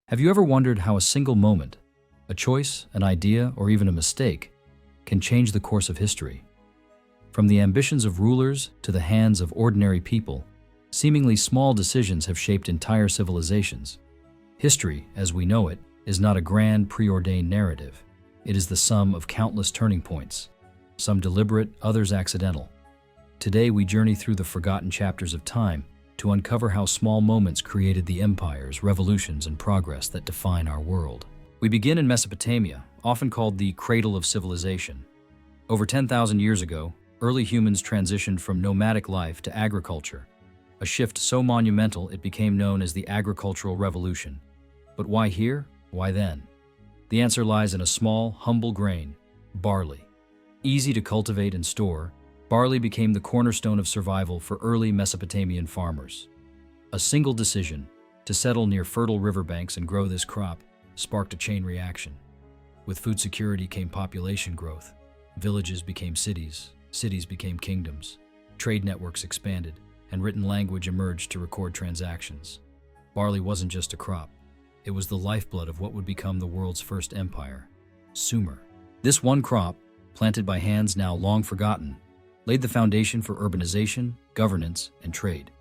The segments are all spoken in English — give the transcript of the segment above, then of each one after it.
Have you ever wondered how a single moment, a choice, an idea, or even a mistake, can change the course of history? From the ambitions of rulers to the hands of ordinary people, seemingly small decisions have shaped entire civilizations. History, as we know it, is not a grand, preordained narrative. It is the sum of countless turning points, some deliberate, others accidental. Today we journey through the forgotten chapters of time to uncover how small moments created the empires, revolutions, and progress that define our world. We begin in Mesopotamia, often called the cradle of civilization. Over 10,000 years ago, early humans transitioned from nomadic life to agriculture, a shift so monumental it became known as the agricultural revolution. But why here? Why then? The answer lies in a small, humble grain, barley. Easy to cultivate and store, barley became the cornerstone of survival for early Mesopotamian farmers. A single decision, to settle near fertile riverbanks and grow this crop, sparked a chain reaction. With food security came population growth. Villages became cities, cities became kingdoms. Trade networks expanded, and written language emerged to record transactions. Barley wasn't just a crop. It was the lifeblood of what would become the world's first empire, Sumer. This one crop, planted by hands now long forgotten, laid the foundation for urbanization, governance, and trade.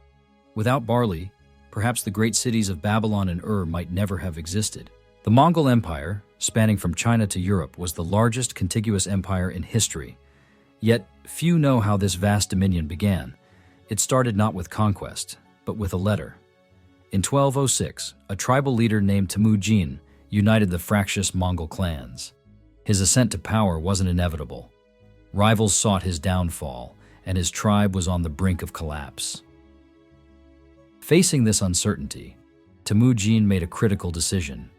Without barley, perhaps the great cities of Babylon and Ur might never have existed. The Mongol Empire, spanning from China to Europe, was the largest contiguous empire in history. Yet, few know how this vast dominion began. It started not with conquest, but with a letter. In 1206, a tribal leader named Temujin united the fractious Mongol clans. His ascent to power wasn't inevitable. Rivals sought his downfall, and his tribe was on the brink of collapse. Facing this uncertainty, Temujin made a critical decision: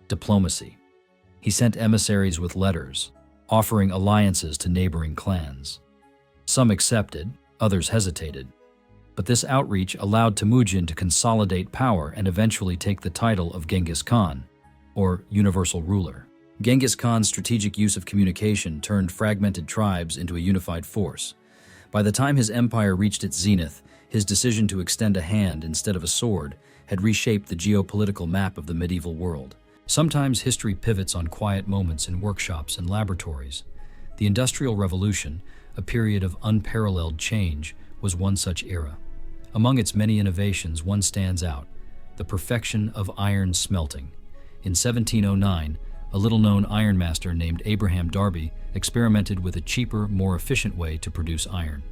diplomacy. He sent emissaries with letters, offering alliances to neighboring clans. Some accepted, others hesitated. But this outreach allowed Temujin to consolidate power and eventually take the title of Genghis Khan, or universal ruler. Genghis Khan's strategic use of communication turned fragmented tribes into a unified force. By the time his empire reached its zenith, his decision to extend a hand instead of a sword had reshaped the geopolitical map of the medieval world. Sometimes history pivots on quiet moments in workshops and laboratories. The Industrial Revolution, a period of unparalleled change, was one such era. Among its many innovations, one stands out: the perfection of iron smelting. In 1709, a little-known ironmaster named Abraham Darby experimented with a cheaper, more efficient way to produce iron.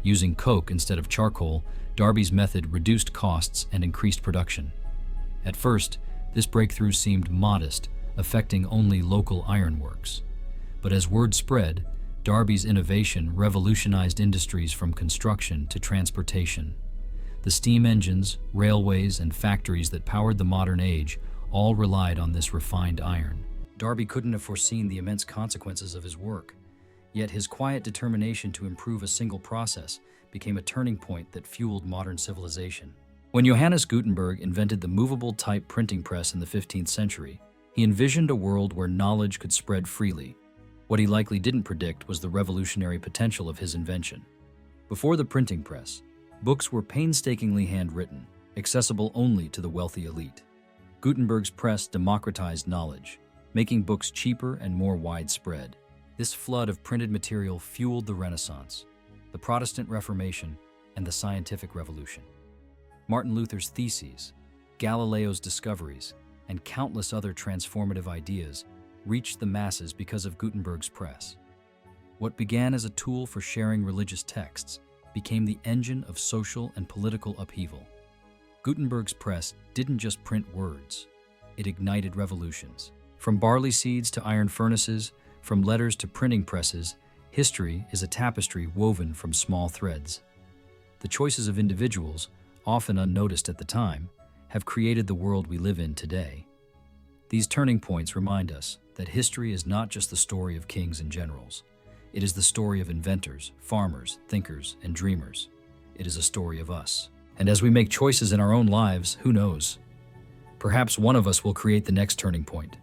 Using coke instead of charcoal, Darby's method reduced costs and increased production. At first, this breakthrough seemed modest, affecting only local ironworks. But as word spread, Darby's innovation revolutionized industries from construction to transportation. The steam engines, railways, and factories that powered the modern age all relied on this refined iron. Darby couldn't have foreseen the immense consequences of his work, yet his quiet determination to improve a single process became a turning point that fueled modern civilization. When Johannes Gutenberg invented the movable type printing press in the 15th century, he envisioned a world where knowledge could spread freely. What he likely didn't predict was the revolutionary potential of his invention. Before the printing press, books were painstakingly handwritten, accessible only to the wealthy elite. Gutenberg's press democratized knowledge, making books cheaper and more widespread. This flood of printed material fueled the Renaissance, the Protestant Reformation, and the scientific revolution. Martin Luther's theses, Galileo's discoveries, and countless other transformative ideas reached the masses because of Gutenberg's press. What began as a tool for sharing religious texts became the engine of social and political upheaval. Gutenberg's press didn't just print words, it ignited revolutions. From barley seeds to iron furnaces, from letters to printing presses, history is a tapestry woven from small threads. The choices of individuals, often unnoticed at the time, have created the world we live in today. These turning points remind us that history is not just the story of kings and generals. It is the story of inventors, farmers, thinkers, and dreamers. It is a story of us. And as we make choices in our own lives, who knows? Perhaps one of us will create the next turning point,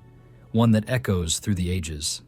one that echoes through the ages.